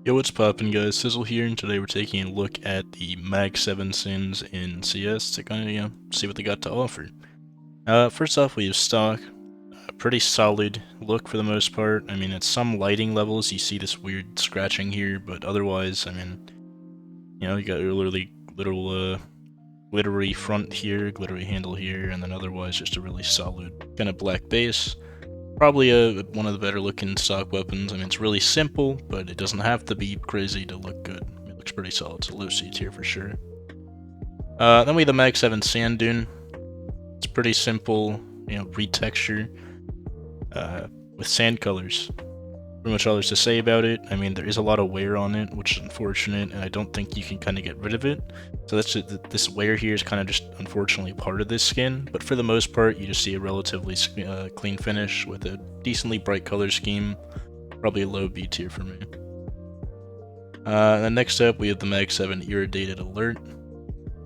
Yo, what's poppin' guys, Sizzle here, and today we're taking a look at the Mag-7 skins in CS to kind of, see what they got to offer. First off, we have stock. A pretty solid look for the most part. I mean, at some lighting levels, you see this weird scratching here, but otherwise, I mean, you got your glittery front here, glittery handle here, and then otherwise just a really solid kind of black base. Probably one of the better looking stock weapons. I mean, it's really simple, but it doesn't have to be crazy to look good. It looks pretty solid. It's a low C tier for sure. Then we have the Mag-7 Sand Dune. It's pretty simple, retexture with sand colors. Pretty much all there's to say about it. I mean, there is a lot of wear on it, which is unfortunate, and I don't think you can kind of get rid of it. So that's this wear here is kind of just unfortunately part of this skin, but for the most part, you just see a relatively clean finish with a decently bright color scheme. Probably a low B tier for me. Then next up, we have the Mag-7 Irradiated Alert,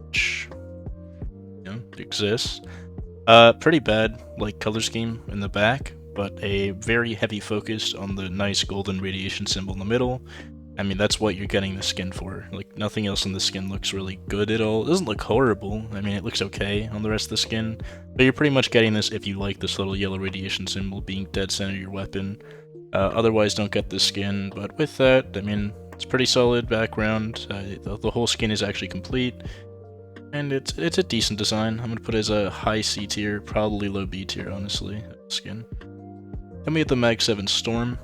which exists. Pretty bad color scheme in the back, but a very heavy focus on the nice golden radiation symbol in the middle. I mean, that's what you're getting the skin for. Nothing else on the skin looks really good at all. It doesn't look horrible. I mean, it looks okay on the rest of the skin, but you're pretty much getting this if you like this little yellow radiation symbol being dead center of your weapon. Otherwise, don't get this skin, but with that, I mean, it's pretty solid background. The whole skin is actually complete, and it's a decent design. I'm going to put it as a high C tier, probably low B tier, honestly, skin. Then we have the Mag-7 Storm,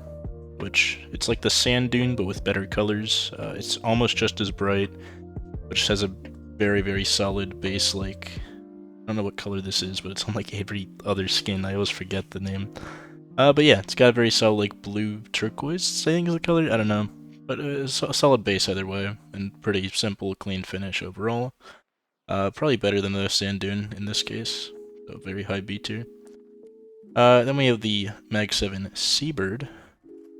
which it's like the sand dune but with better colors. It's almost just as bright, but just has a very, very solid base. I don't know what color this is, but it's on every other skin. I always forget the name. But yeah, it's got a very solid blue turquoise, I think is the color. I don't know, but it's a solid base either way, and pretty simple, clean finish overall. Probably better than the sand dune in this case, so very high B tier. Then we have the Mag-7 Seabird,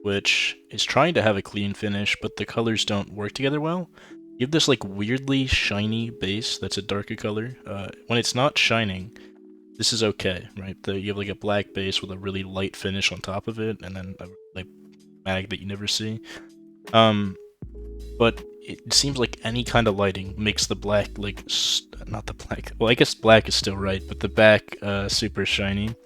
which is trying to have a clean finish, but the colors don't work together well. You have this weirdly shiny base that's a darker color. When it's not shining, this is okay, right? You have a black base with a really light finish on top of it, and then a mag that you never see. But it seems like any kind of lighting makes the black, not the black, well, I guess black is still right, but the back super shiny,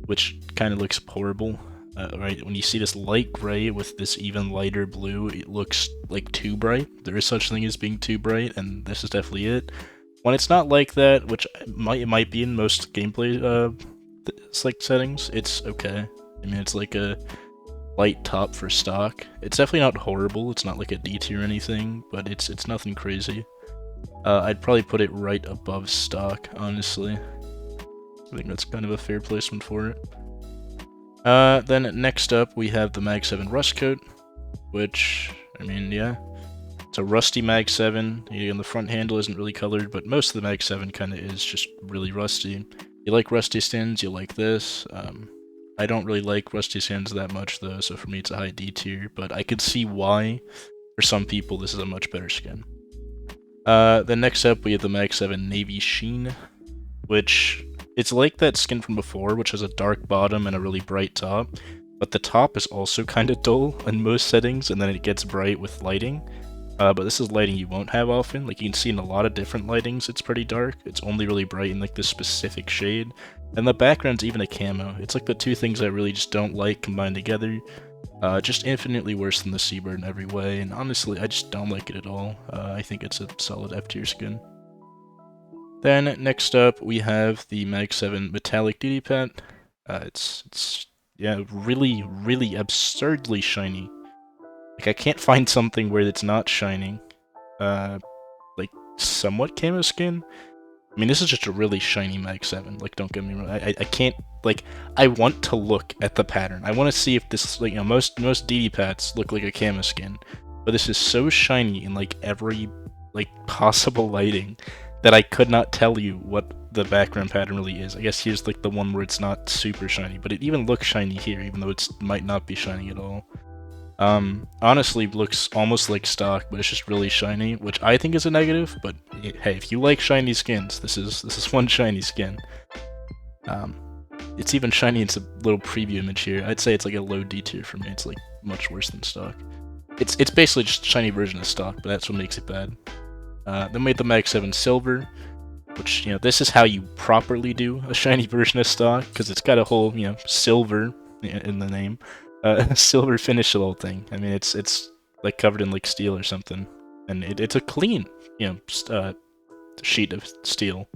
which kind of looks horrible. Right, when you see this light gray with this even lighter blue, it looks too bright. There is such thing as being too bright, and this is definitely it. When it's not like that, which it might be in most gameplay settings, it's okay. I mean, it's like a light top for stock. It's definitely not horrible. It's not like a D tier or anything, but it's nothing crazy. I'd probably put it right above stock, honestly. I think that's kind of a fair placement for it. Then next up we have the Mag-7 Rust Coat, which, I mean, yeah, it's a rusty Mag-7. On the front handle isn't really colored, but most of the Mag-7 kind of is just really rusty. You like rusty skins, you like this. I don't really like rusty skins that much though, so for me it's a high D tier, but I could see why for some people this is a much better skin. Then next up we have the Mag-7 Navy Sheen, which it's like that skin from before, which has a dark bottom and a really bright top, but the top is also kind of dull in most settings, and then it gets bright with lighting. But this is lighting you won't have often. You can see in a lot of different lightings, it's pretty dark. It's only really bright in this specific shade, and the background's even a camo. It's the two things I really just don't like combined together. Just infinitely worse than the Seabird in every way, and honestly, I just don't like it at all. I think it's a solid F tier skin. Then next up we have the Mag-7 Metallic DDPAT. It's really, really absurdly shiny. I can't find something where it's not shining. Somewhat camo skin. I mean, this is just a really shiny Mag-7. Don't get me wrong. I can't, I want to look at the pattern. I want to see if this, most DDPATs look like a camo skin, but this is so shiny in every possible lighting that I could not tell you what the background pattern really is. I guess here's the one where it's not super shiny, but it even looks shiny here, even though it might not be shiny at all. Honestly looks almost like stock, but it's just really shiny, which I think is a negative, but hey, if you like shiny skins, this is one shiny skin. It's even shiny, it's a little preview image here. I'd say it's a low D tier for me, it's much worse than stock. it's basically just a shiny version of stock, but that's what makes it bad. Then we have the Mag-7 Silver, which, you know, this is how you properly do a shiny version of stock, because it's got a whole, you know, silver in the name. Silver finish to the whole thing. I mean, it's like covered in like steel or something, and it's a clean, you know, sheet of steel.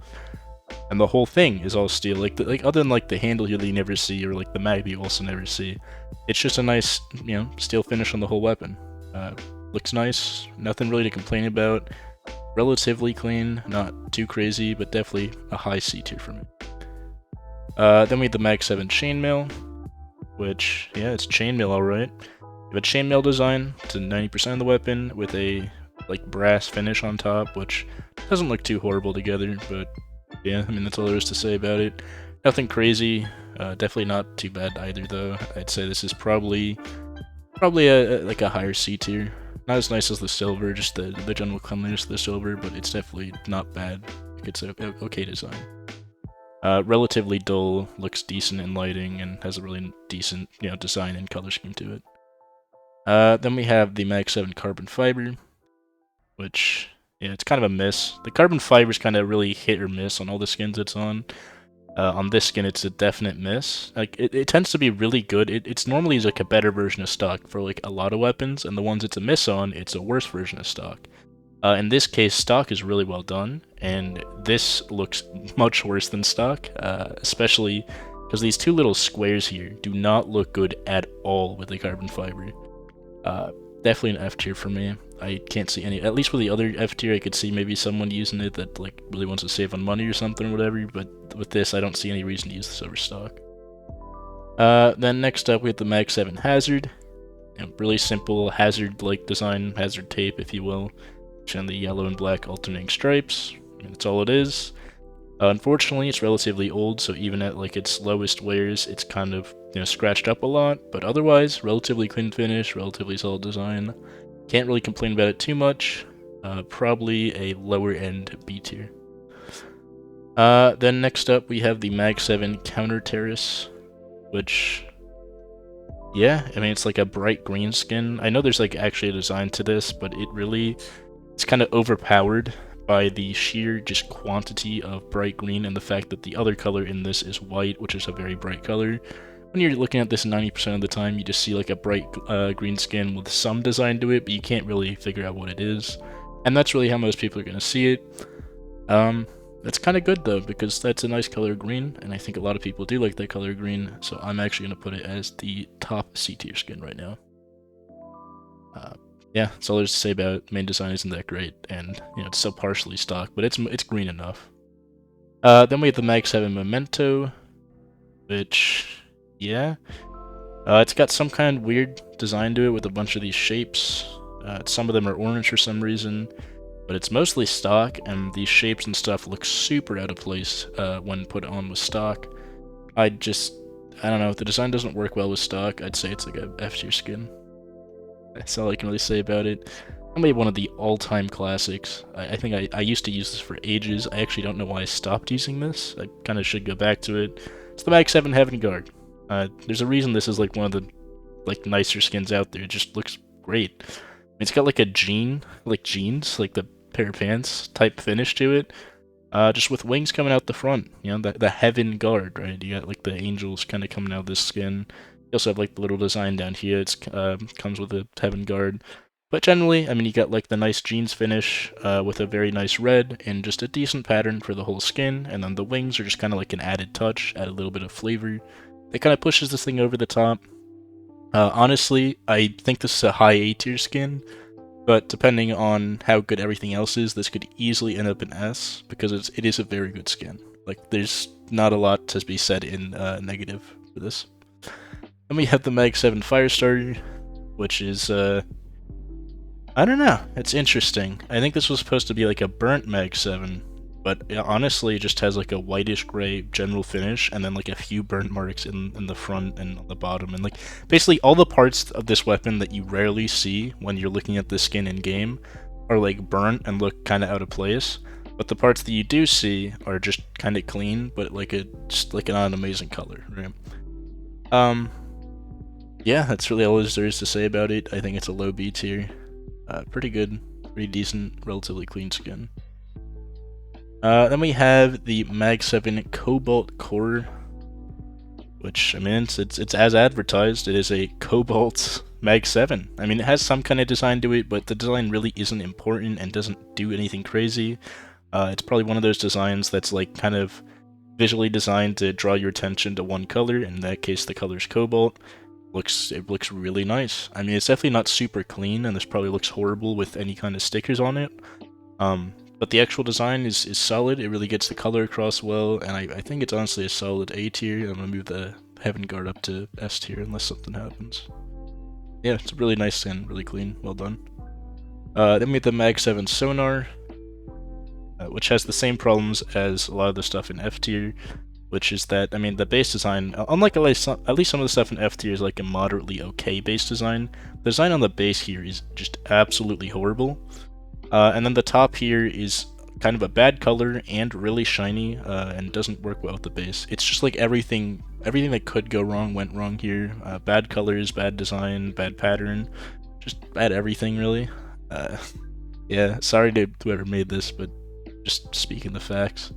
And the whole thing is all steel, like other than like the handle here that you never see, or like the mag that you also never see. It's just a nice, you know, steel finish on the whole weapon. Looks nice, nothing really to complain about. Relatively clean, not too crazy, but definitely a high C tier for me. Then we have the Mag-7 Chainmail, which, yeah, it's chainmail alright. You have a chainmail design to 90% of the weapon with a like brass finish on top, which doesn't look too horrible together, but yeah, I mean, that's all there is to say about it. Nothing crazy, definitely not too bad either though. I'd say this is probably like a higher C tier. Not as nice as the silver, just the general cleanliness of the silver, but it's definitely not bad. Like, it's a okay design. Relatively dull, looks decent in lighting, and has a really decent, you know, design and color scheme to it. Then we have the Mag-7 Carbon Fiber, which, yeah, it's kind of a miss. The carbon fiber is kind of really hit or miss on all the skins it's on. On this skin, it's a definite miss. Like, it tends to be really good. It's normally like a better version of stock for like a lot of weapons, and the ones it's a miss on, it's a worse version of stock. In this case, stock is really well done, and this looks much worse than stock, especially because these two little squares here do not look good at all with the carbon fiber. Definitely an F tier for me. I can't see any, at least with the other F tier, I could see maybe someone using it that like really wants to save on money or something or whatever, but with this, I don't see any reason to use this over stock. Then next up, we have the Mag-7 Hazard. You know, really simple hazard-like design, hazard tape, if you will. And the yellow and black alternating stripes. I mean, that's all it is. Unfortunately, it's relatively old, so even at like its lowest wears, it's kind of, you know, scratched up a lot, but otherwise, relatively clean finish, relatively solid design. Can't really complain about it too much. Probably a lower end B tier. Then next up, we have the Mag-7 Counter Terrace, which, yeah, I mean, it's like a bright green skin. I know there's like actually a design to this, but it's kind of overpowered by the sheer just quantity of bright green and the fact that the other color in this is white, which is a very bright color. When you're looking at this 90% of the time, you just see like a bright green skin with some design to it, but you can't really figure out what it is. And that's really how most people are going to see it. That's kind of good though, because that's a nice color green, and I think a lot of people do like that color green, so I'm actually going to put it as the top C tier skin right now. Yeah, that's all there's to say about it. Main design isn't that great, and you know, it's still partially stock, but it's green enough. Then we have the Mag-7 Memento, which, yeah, it's got some kind of weird design to it with a bunch of these shapes. Some of them are orange for some reason, but it's mostly stock, and these shapes and stuff look super out of place when put on with stock. I don't know, if the design doesn't work well with stock, I'd say it's like a F tier skin. That's all I can really say about it. Maybe one of the all-time classics. I think I used to use this for ages. I actually don't know why I stopped using this. I kind of should go back to it. It's the Mag-7 Heaven Guard. There's a reason this is like one of the like nicer skins out there. It just looks great. It's got like a jeans, like the pair of pants type finish to it. Just with wings coming out the front. You know, the Heaven Guard, right? You got like the angels kind of coming out of this skin. You also have like the little design down here. It's comes with a Heaven Guard. But generally, I mean, you got like the nice jeans finish with a very nice red and just a decent pattern for the whole skin. And then the wings are just kind of like an added touch, add a little bit of flavor. It kind of pushes this thing over the top. Honestly, I think this is a high A tier skin. But depending on how good everything else is, this could easily end up in S, because it is a very good skin. Like, there's not a lot to be said in negative for this. Then we have the Mag-7 Firestarter, which is, I don't know, it's interesting. I think this was supposed to be like a burnt Mag-7, but it honestly just has like a whitish gray general finish, and then like a few burnt marks in the front and on the bottom, and like basically all the parts of this weapon that you rarely see when you're looking at the skin in game are like burnt and look kind of out of place, but the parts that you do see are just kind of clean, but like just like not an amazing color, right? yeah, that's really all there is to say about it. I think it's a low B tier. Pretty good, pretty decent, relatively clean skin. Then we have the Mag-7 Cobalt Core, which, I mean, it's as advertised. It is a Cobalt Mag-7. I mean, it has some kind of design to it, but the design really isn't important and doesn't do anything crazy. It's probably one of those designs that's like kind of visually designed to draw your attention to one color. In that case, the color's Cobalt. It looks really nice. I mean, it's definitely not super clean, and this probably looks horrible with any kind of stickers on it. But the actual design is solid. It really gets the color across well, and I think it's honestly a solid A tier. I'm gonna move the Heaven Guard up to S tier unless something happens. Yeah, it's really nice and really clean. Well done. Then we have the Mag-7 Sonar, which has the same problems as a lot of the stuff in F tier, which is that, I mean, the base design, unlike at least some of the stuff in F tier is like a moderately okay base design, the design on the base here is just absolutely horrible. And then the top here is kind of a bad color and really shiny, and doesn't work well with the base. It's just like everything that could go wrong went wrong here. Bad colors, bad design, bad pattern, just bad everything really. Yeah, sorry to whoever made this, but just speaking the facts.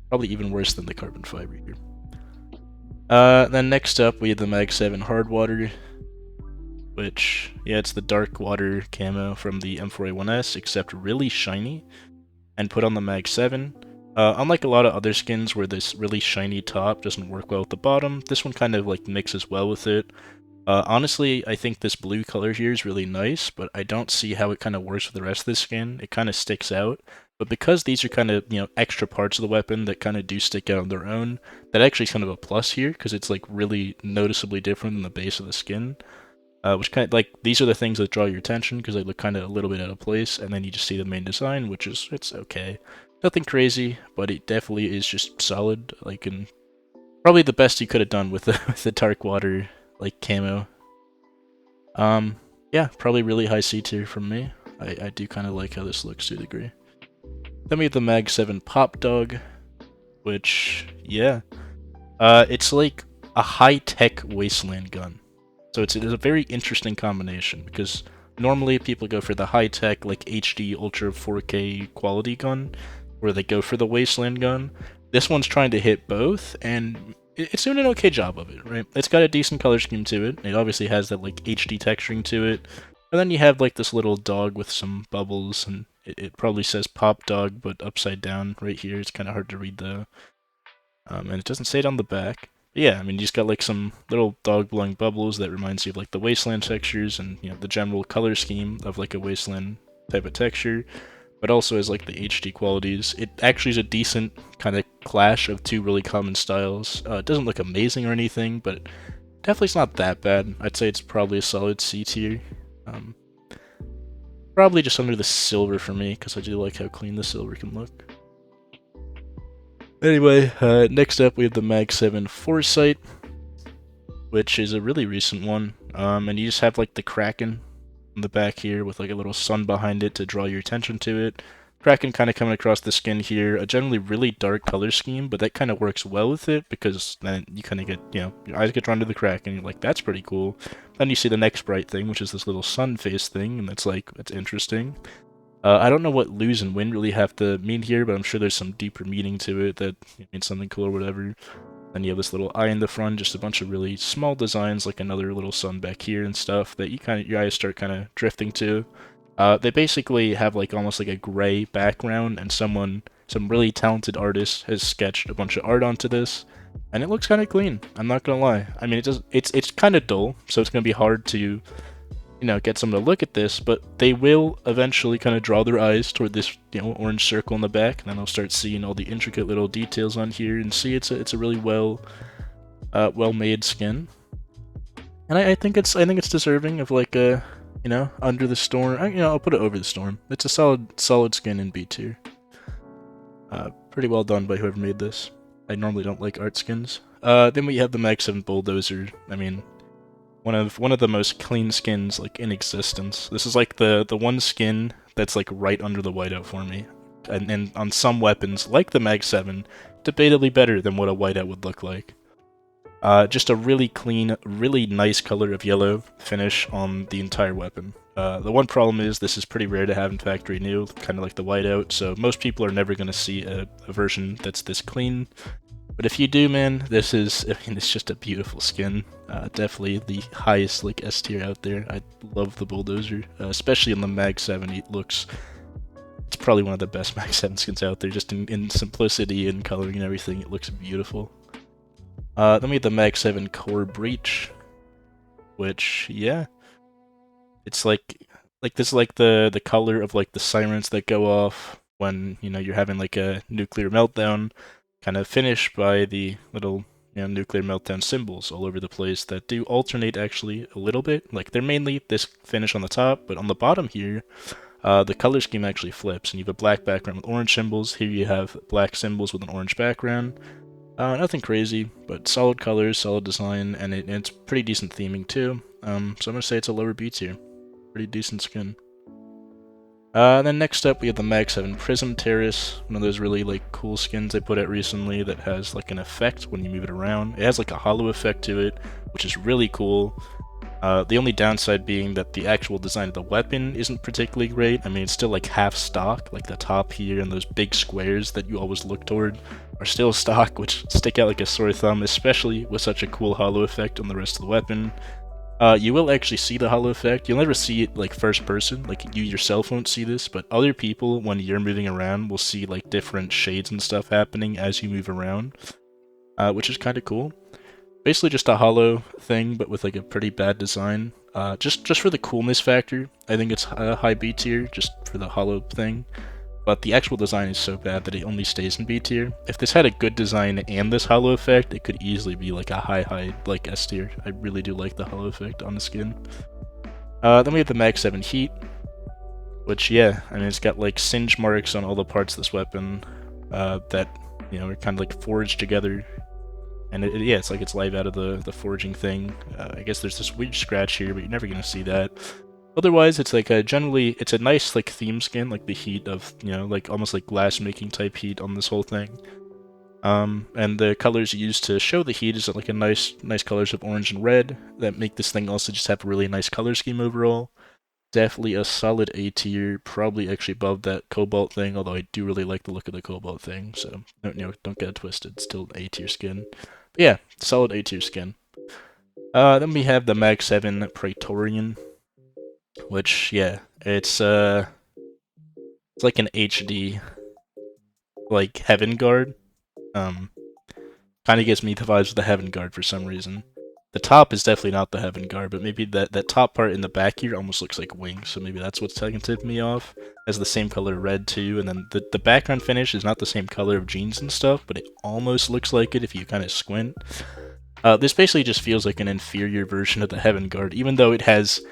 Probably even worse than the carbon fiber here. Then next up we have the Mag-7 Hardwater, which, yeah, it's the dark water camo from the M4A1S, except really shiny, and put on the Mag-7. Unlike a lot of other skins where this really shiny top doesn't work well with the bottom, this one kind of like mixes well with it. Honestly, I think this blue color here is really nice, but I don't see how it kind of works with the rest of the skin. It kind of sticks out. But because these are kind of, you know, extra parts of the weapon that kind of do stick out on their own, that actually is kind of a plus here, because it's like really noticeably different than the base of the skin. Which kind of, like, these are the things that draw your attention, because they look kind of a little bit out of place, and then you just see the main design, which is, it's okay. Nothing crazy, but it definitely is just solid, like, and probably the best you could have done with the dark water, like, camo. Yeah, probably really high C tier from me. I do kind of like how this looks to a degree. Then we have the Mag-7 Pop Dog, which, yeah, it's like a high-tech wasteland gun. So it's a very interesting combination, because normally people go for the high-tech, like HD Ultra 4K quality gun, or they go for the wasteland gun. This one's trying to hit both, and it's doing an okay job of it, right? It's got a decent color scheme to it. It obviously has that like HD texturing to it. And then you have like this little dog with some bubbles, and it probably says Pop Dog, but upside down right here. It's kind of hard to read though. And it doesn't say it on the back. But yeah, I mean, you just got like some little dog blowing bubbles that reminds you of like the wasteland textures and, you know, the general color scheme of like a wasteland type of texture, but also has like the HD qualities. It actually is a decent kind of clash of two really common styles. It doesn't look amazing or anything, but definitely it's not that bad. I'd say it's probably a solid C tier. Probably just under the silver for me, because I do like how clean the silver can look. Anyway, next up we have the Mag-7 Foresight, which is a really recent one. And you just have like the Kraken in the back here with like a little sun behind it to draw your attention to it. Kraken kind of coming across the skin here, a generally really dark color scheme, but that kind of works well with it, because then you kind of get, you know, your eyes get drawn to the Kraken, and you're like, that's pretty cool. Then you see the next bright thing, which is this little sun face thing, and that's like, that's interesting. I don't know what lose and win really have to mean here, but I'm sure there's some deeper meaning to it that means something cool or whatever. Then you have this little eye in the front, just a bunch of really small designs, like another little sun back here and stuff that you kind of, your eyes start kind of drifting to. They basically have like almost like a gray background, and some really talented artist has sketched a bunch of art onto this, and it looks kind of clean. I'm not gonna lie. I mean, it's kind of dull, so it's gonna be hard to, you know, get someone to look at this, but they will eventually kind of draw their eyes toward this, you know, orange circle in the back, and then they'll start seeing all the intricate little details on here, and see it's a really well made skin, and I think it's deserving of like a, you know, under the storm. You know, I'll put it over the storm. It's a solid skin in B tier. Pretty well done by whoever made this. I normally don't like art skins. Then we have the Mag-7 Bulldozer. I mean, one of the most clean skins like in existence. This is like the one skin that's like right under the whiteout for me. And on some weapons, like the Mag-7, debatably better than what a whiteout would look like. Just a really clean, really nice color of yellow finish on the entire weapon. The one problem is this is pretty rare to have in factory new, kind of like the whiteout, so most people are never going to see a version that's this clean. But if you do, man, this is, I mean, it's just a beautiful skin. Definitely the highest, like, S tier out there. I love the Bulldozer, especially in the Mag-7. It looks, it's probably one of the best Mag-7 skins out there, just in simplicity and coloring and everything. It looks beautiful. Then we have the Mag-7 Core Breach, which, yeah, it's like this is like the color of like the sirens that go off when, you know, you're having like a nuclear meltdown, kind of finished by the little, you know, nuclear meltdown symbols all over the place that do alternate actually a little bit. Like they're mainly this finish on the top, but on the bottom here, the color scheme actually flips, and you have a black background with orange symbols. Here you have black symbols with an orange background. Nothing crazy, but solid colors, solid design, and it's pretty decent theming too. So I'm gonna say it's a lower B tier. Pretty decent skin. Then next up we have the Mag-7 Prism Terrace, one of those really like cool skins they put out recently that has like an effect when you move it around. It has like a hollow effect to it, which is really cool. The only downside being that the actual design of the weapon isn't particularly great. I mean, it's still like half stock, like the top here and those big squares that you always look toward are still stock, which stick out like a sore thumb, especially with such a cool hollow effect on the rest of the weapon. You will actually see the hollow effect. You'll never see it like first person, like you yourself won't see this, but other people, when you're moving around, will see like different shades and stuff happening as you move around, which is kind of cool. Basically just a hollow thing, but with like a pretty bad design. Just for the coolness factor, I think it's a high B tier, just for the hollow thing. But the actual design is so bad that it only stays in B tier. If this had a good design and this hollow effect, it could easily be like a high, like S tier. I really do like the hollow effect on the skin. Then we have the Mag-7 Heat, which, yeah, I mean, it's got like singe marks on all the parts of this weapon that, you know, are kind of like forged together. And yeah, it's like it's live out of the forging thing. I guess there's this weird scratch here, but you're never gonna see that. Otherwise, it's like it's a nice like theme skin, like the heat of, you know, like almost like glass making type heat on this whole thing. And the colors used to show the heat is like a nice colors of orange and red that make this thing also just have a really nice color scheme overall. Definitely a solid A tier, probably actually above that Cobalt thing, although I do really like the look of the Cobalt thing, so you know, don't get it twisted, still an A tier skin. But yeah, solid A tier skin. Then we have the Mag-7 Praetorian, which, yeah, it's like an HD, like, Heaven Guard. Kind of gives me the vibes of the Heaven Guard for some reason. The top is definitely not the Heaven Guard, but maybe that top part in the back here almost looks like wings, so maybe that's what's tipping me off. It has the same color red too, and then the background finish is not the same color of jeans and stuff, but it almost looks like it if you kind of squint. This basically just feels like an inferior version of the Heaven Guard, even though it has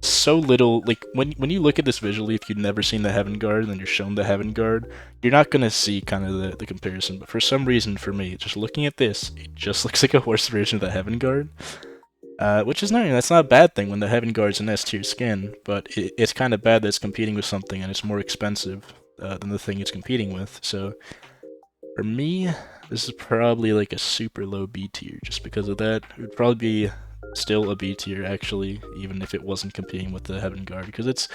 so little, like, when you look at this visually, if you've never seen the Heaven Guard and then you're shown the Heaven Guard, you're not gonna see kind of the comparison, but for some reason, for me, just looking at this, it just looks like a worse version of the Heaven Guard. Which is not, that's not a bad thing when the Heaven Guard's an S tier skin, but it's kind of bad that it's competing with something and it's more expensive than the thing it's competing with, so for me, this is probably like a super low B tier, just because of that. It would probably be still a B tier, actually, even if it wasn't competing with the Heaven Guard, because it's,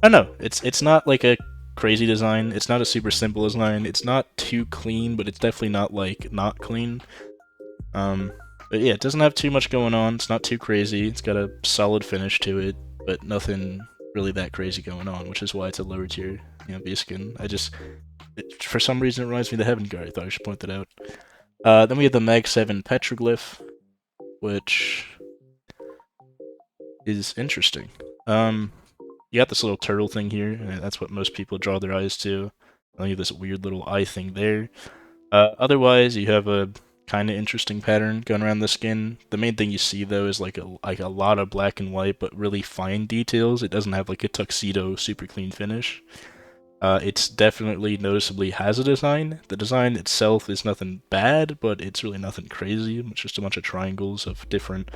I don't know, it's not like a crazy design, it's not a super simple design, it's not too clean, but it's definitely not, like, not clean. But yeah, it doesn't have too much going on, it's not too crazy, it's got a solid finish to it, but nothing really that crazy going on, which is why it's a lower tier, you know, B skin. For some reason it reminds me of the Heaven Guard, I thought I should point that out. Then we have the Mag-7 Petroglyph, which is interesting. You got this little turtle thing here, and that's what most people draw their eyes to. And you have this weird little eye thing there. Otherwise, you have a kind of interesting pattern going around the skin. The main thing you see, though, is like a lot of black and white, but really fine details. It doesn't have like a tuxedo, super clean finish. It's definitely noticeably has a design. The design itself is nothing bad, but it's really nothing crazy. It's just a bunch of triangles of different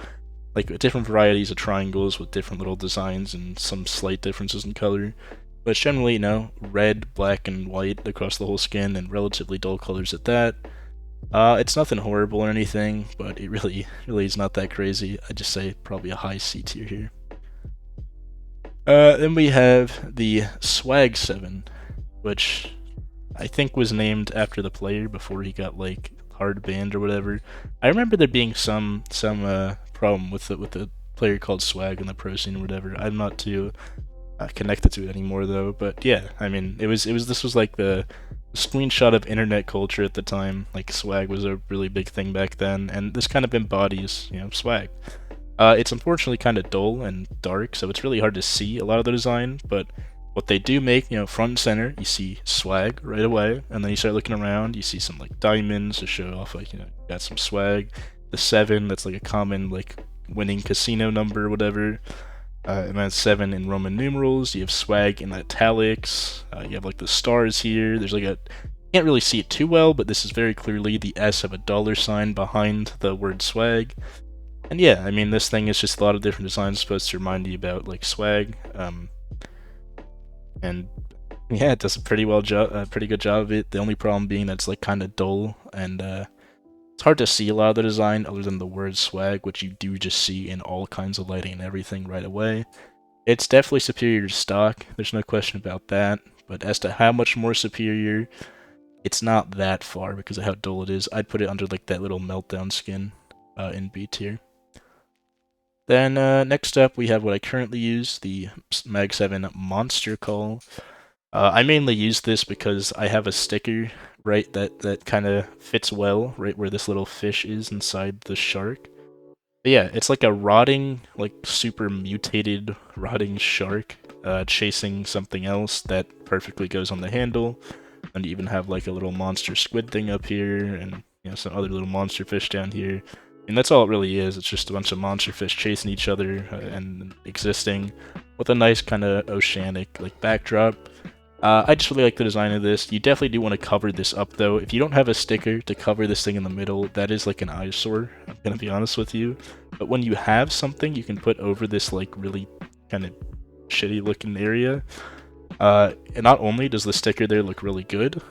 varieties of triangles with different little designs and some slight differences in color. But it's generally, you know, red, black, and white across the whole skin, and relatively dull colors at that. It's nothing horrible or anything, but it really is not that crazy. I'd just say probably a high C tier here. Then we have the Swag 7, which I think was named after the player before he got like hard banned or whatever. I remember there being some problem with the player called Swag in the pro scene or whatever. I'm not too connected to it anymore though. But yeah, I mean, this was like the screenshot of internet culture at the time. Like Swag was a really big thing back then, and this kind of embodies, you know, Swag. It's unfortunately kind of dull and dark, so it's really hard to see a lot of the design, but what they do make, you know, front and center, you see swag right away, and then you start looking around, you see some, like, diamonds to show off, like, you know, you got some swag. The 7, that's, like, a common, like, winning casino number or whatever. And then 7 in Roman numerals, you have swag in italics, you have, like, the stars here, there's, like, a... You can't really see it too well, but this is very clearly the S of a $sign behind the word swag. And yeah, I mean, this thing is just a lot of different designs supposed to remind you about, like, swag. And yeah, it does a pretty good job of it. The only problem being that it's, like, kind of dull, and it's hard to see a lot of the design other than the word swag, which you do just see in all kinds of lighting and everything right away. It's definitely superior to stock, there's no question about that, but as to how much more superior, it's not that far because of how dull it is. I'd put it under, like, that little meltdown skin in B tier. Then next up we have what I currently use, the Mag-7 Monster Call. I mainly use this because I have a sticker, right, that kind of fits well, right where this little fish is inside the shark. But yeah, it's like a rotting, like super mutated rotting shark chasing something else that perfectly goes on the handle. And you even have like a little monster squid thing up here, and you know, some other little monster fish down here. And that's all it really is. It's just a bunch of monster fish chasing each other and existing with a nice kind of oceanic like backdrop. I just really like the design of this. You definitely do want to cover this up though. If you don't have a sticker to cover this thing in the middle, that is like an eyesore, I'm gonna be honest with you. But when you have something you can put over this like really kind of shitty looking area, and not only does the sticker there look really good,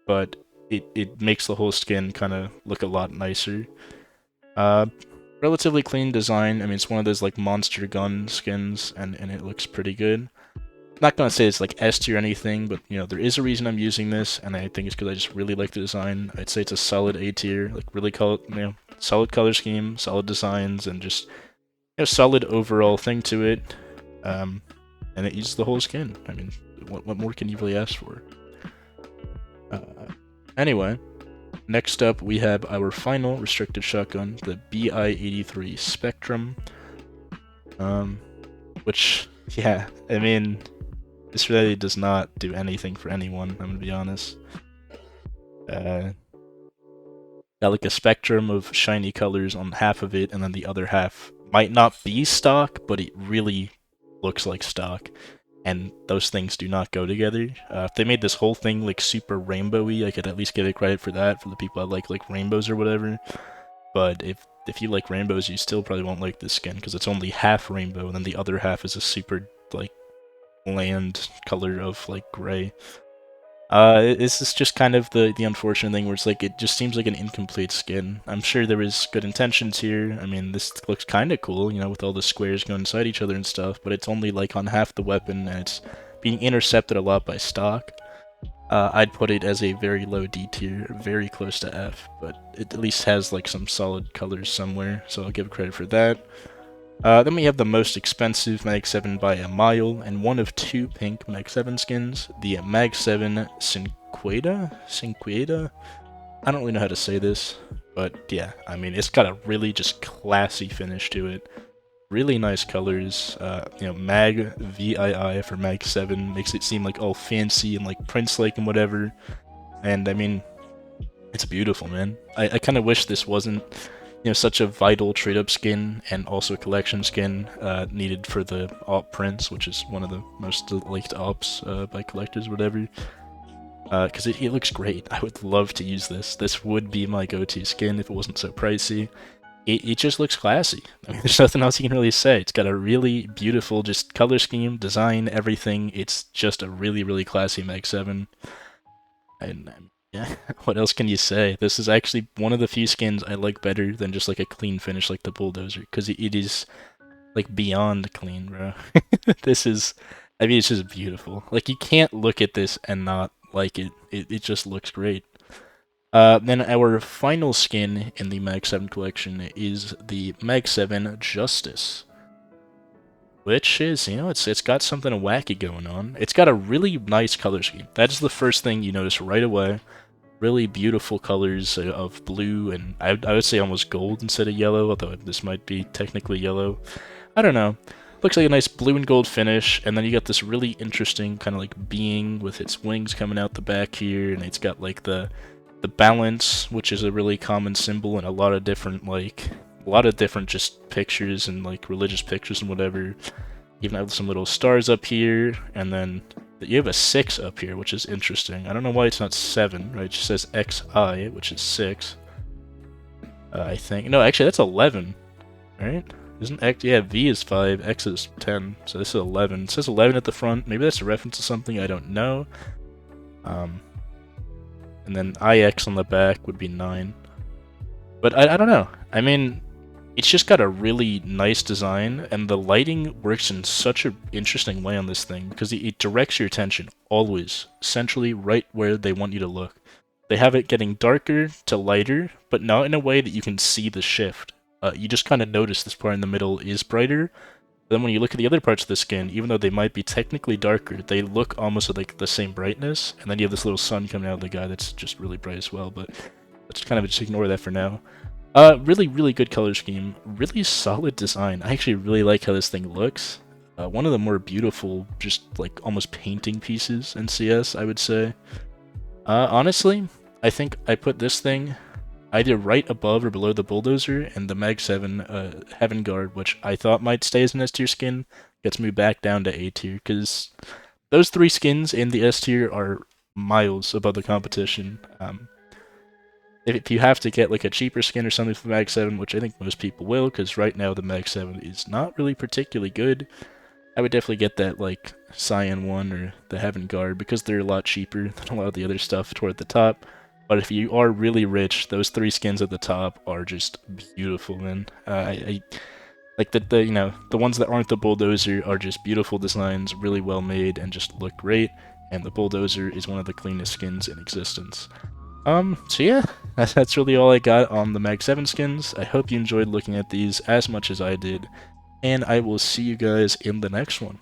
but it makes the whole skin kind of look a lot nicer. Relatively clean design. I mean, it's one of those like monster gun skins, and it looks pretty good. Not gonna say it's like S tier or anything, but you know, there is a reason I'm using this, and I think it's because I just really like the design. I'd say it's a solid A tier, like really solid color scheme, solid designs, and just solid overall thing to it. And it uses the whole skin. I mean, what more can you really ask for? Anyway. Next up, we have our final restricted shotgun, the BI-83 Spectrum. Which, yeah, I mean, this really does not do anything for anyone, I'm gonna be honest. Got like a spectrum of shiny colors on half of it, and then the other half might not be stock, but it really looks like stock. And those things do not go together. If they made this whole thing like super rainbowy, I could at least give it credit for that, for the people that like rainbows or whatever. But if you like rainbows, you still probably won't like this skin, because it's only half rainbow, and then the other half is a super like bland color of like gray. This is just kind of the unfortunate thing where it's like, it just seems like an incomplete skin. I'm sure there was good intentions here. I mean, this looks kind of cool, you know, with all the squares going inside each other and stuff, but it's only like on half the weapon, and it's being intercepted a lot by stock. I'd put it as a very low D tier, very close to F, but it at least has like some solid colors somewhere, so I'll give it credit for that. Then we have the most expensive Mag-7 by a mile, and one of two pink Mag-7 skins, the Mag-7 Cinqueda? I don't really know how to say this, but yeah, I mean, it's got a really just classy finish to it. Really nice colors, you know, Mag VII for Mag-7 makes it seem like all fancy and like Prince-like and whatever, and I mean, it's beautiful, man. I kind of wish this wasn't, you know, such a vital trade-up skin and also a collection skin needed for the Op Prince, which is one of the most liked ops by collectors or whatever. Because it looks great. I would love to use this. This would be my go-to skin if it wasn't so pricey. It just looks classy. I mean, there's nothing else you can really say. It's got a really beautiful just color scheme, design, everything. It's just a really, really classy Mag-7. And Yeah, what else can you say? This is actually one of the few skins I like better than just like a clean finish like the Bulldozer, because it is like beyond clean, bro. This is, I mean, it's just beautiful. Like you can't look at this and not like it. It just looks great. Then our final skin in the Mag-7 collection is the Mag-7 Justice, which is, you know, it's got something wacky going on. It's got a really nice color scheme. That's the first thing you notice right away. Really beautiful colors of blue and I would say almost gold instead of yellow, although this might be technically yellow. I don't know. Looks like a nice blue and gold finish, and then you got this really interesting kind of like being with its wings coming out the back here, and it's got like the balance, which is a really common symbol in a lot of different just pictures and like religious pictures and whatever. Even have some little stars up here, and then you have a 6 up here, which is interesting. I don't know why it's not 7, right? It just says XI, which is 6. I think. No, actually, that's 11, right? Isn't X? Yeah, V is 5, X is 10, so this is 11. It says 11 at the front. Maybe that's a reference to something, I don't know. And then IX on the back would be 9. But I don't know. I mean, it's just got a really nice design, and the lighting works in such an interesting way on this thing, because it directs your attention always centrally right where they want you to look. They have it getting darker to lighter, but not in a way that you can see the shift. You just kind of notice this part in the middle is brighter. Then when you look at the other parts of the skin, even though they might be technically darker, they look almost like the same brightness. And then you have this little sun coming out of the guy that's just really bright as well, but let's kind of just ignore that for now. Really, really good color scheme. Really solid design. I actually really like how this thing looks. One of the more beautiful, just like almost painting pieces in CS, I would say. Honestly, I think I put this thing either right above or below the Bulldozer, and the Mag-7 Heaven Guard, which I thought might stay as an S tier skin, gets moved back down to A tier, because those 3 skins in the S tier are miles above the competition. If you have to get like a cheaper skin or something for Mag-7, which I think most people will, because right now the Mag-7 is not really particularly good, I would definitely get that like Cyan one or the Heaven Guard, because they're a lot cheaper than a lot of the other stuff toward the top. But if you are really rich, those 3 skins at the top are just beautiful, man. I like the you know, the ones that aren't the Bulldozer are just beautiful designs, really well made, and just look great. And the Bulldozer is one of the cleanest skins in existence. So yeah, that's really all I got on the Mag-7 skins. I hope you enjoyed looking at these as much as I did, and I will see you guys in the next one.